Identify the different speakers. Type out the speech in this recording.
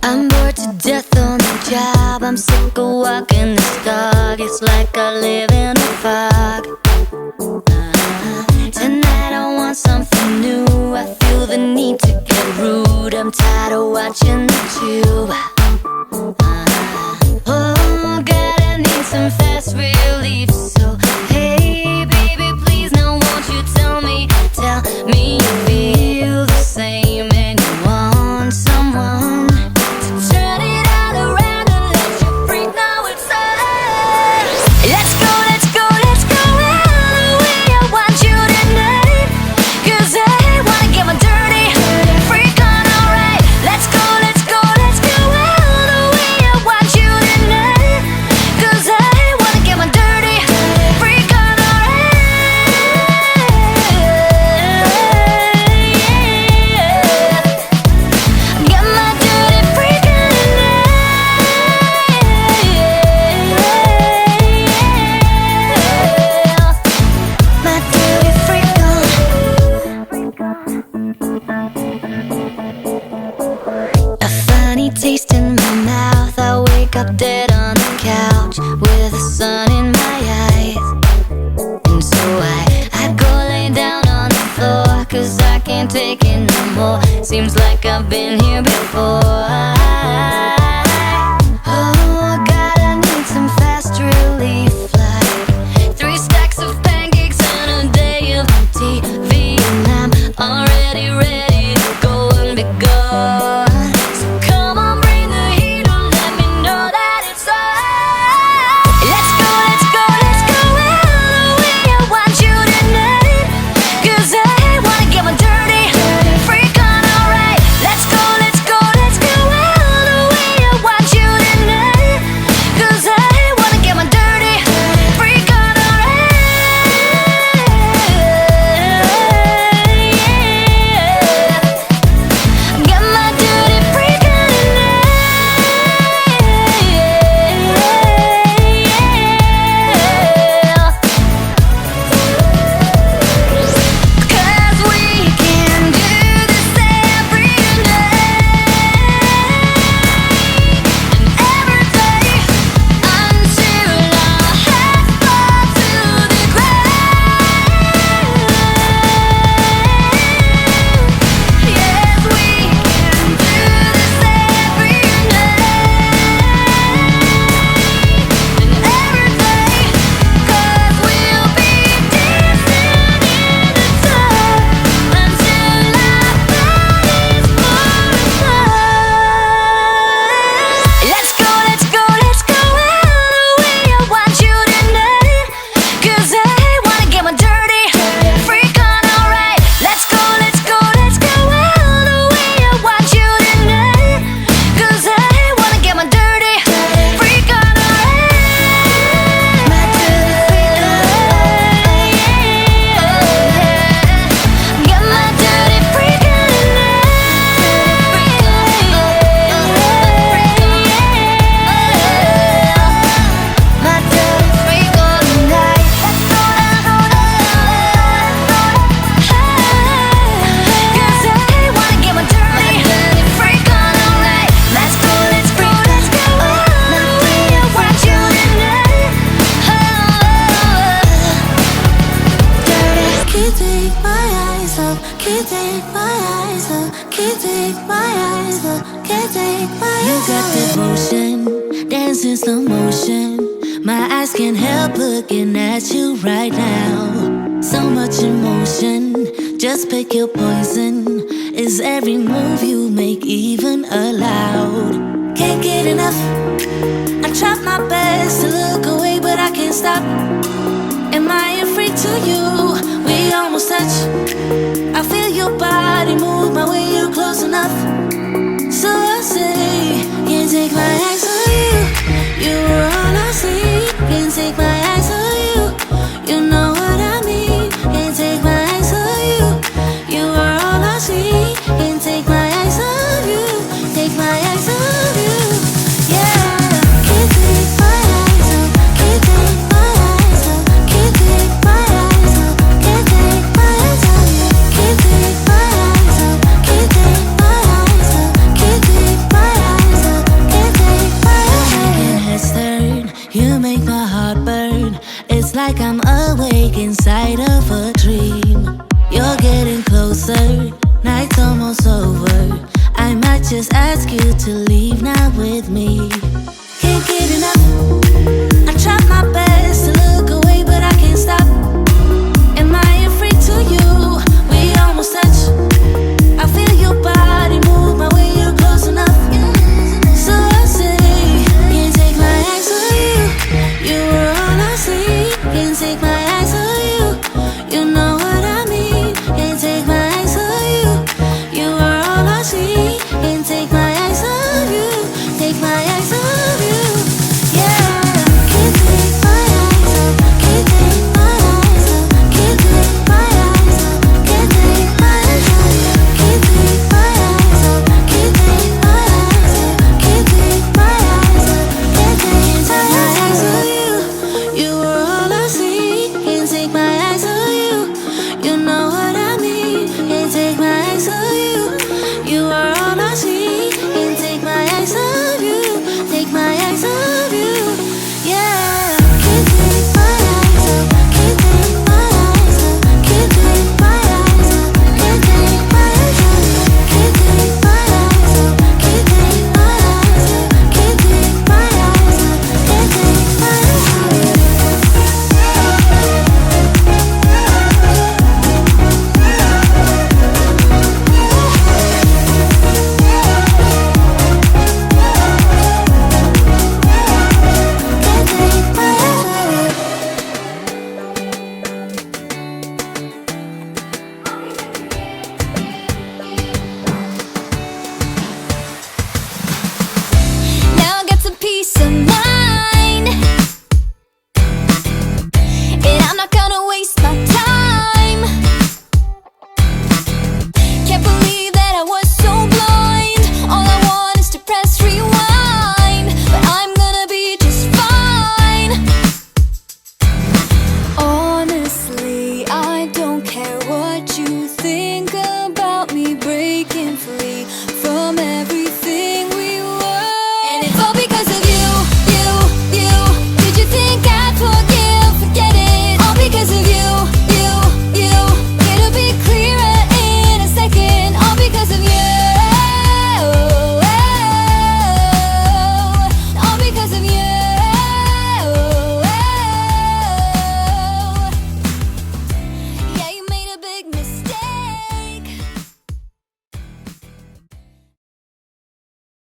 Speaker 1: I'm bored to death on the job. I'm sick of walking this dog. It's like I live in a fog. Tonight I want something new. I feel the need to get rude. I'm tired of watching the tube. Oh God, I need some fast relief. So hey baby, please now won't you tell me you feel the same and you want someone to turn it all around and let you freak. Now it's on. Let's go, let's go, let's go all the way. I want you tonight, 'cause I wanna get my dirty freak on, alright. Let's go, let's go, let's go all the way. I want you tonight, 'cause I wanna get my dirty freak on, alright. Get my dirty freak on tonight. My dirty freak on. A funny taste in my mouth. I wake up dead on the couch with the sun in my eyes. And so I go lay down on the floor, 'cause I can't take it no more. Seems like I've been here before. Oh God, I need some fast relief, like 3 stacks of pancakes and a day of TV, and I'm already ready to go and be gone. So come on, bring the heat and let me know that it's on. Let's go, let's go, let's go all the way. I want you tonight, 'cause I wanna get my dirty freak on, alright. Let's go, let's go, let's go all the way. I want you tonight, 'cause I wanna get my dirty freak on, alright. Get my dirty freak on tonight. 'Cause we can do this every night and every day until our heads fall to the ground. Yes, we can do this every night and every day, 'cause we'll be dancing in the dark until our bodies multiply. Let's go, let's go, let's go all the way. I want you tonight, 'cause I wanna get my dirty freak on, alright. Let's go, let's go, let's go all the way. I want you tonight, 'cause I wanna get my dirty freak on, alright. My dirty freak on. Get my dirty freak on tonight. My dirty freak on tonight. 'Cause I wanna get my dirty freak on, alright. Let's go, let's go, let's go all the way. I want you tonight. Dirty.
Speaker 2: Can't take my eyes off, can't take my eyes off, can't take my eyes off, can't take my eyes off.
Speaker 1: You got that motion, dance in slow motion. My eyes can't help looking at you right now. So much emotion, just pick your poison. Is every move you make even allowed?
Speaker 2: Can't get enough. I try my best to look away, but I can't stop. Am I a freak to you? We almost touch. I feel your body move my way, you're close enough. So I say, can't take my eyes on you. You were all I see. Can't take my eyes on you. You know what I mean. Can't take my eyes on you. You were all I see. Can't take my eyes on you. Take my eyes on you. Yeah. Can't take my eyes off. Can't take my eyes off. Can't take my eyes off. Can't take my eyes on you. Can't take my eyes off. Can't take my eyes inside of a dream. You're getting closer, night's almost over. I might just ask you to leave now with me. Can't get enough.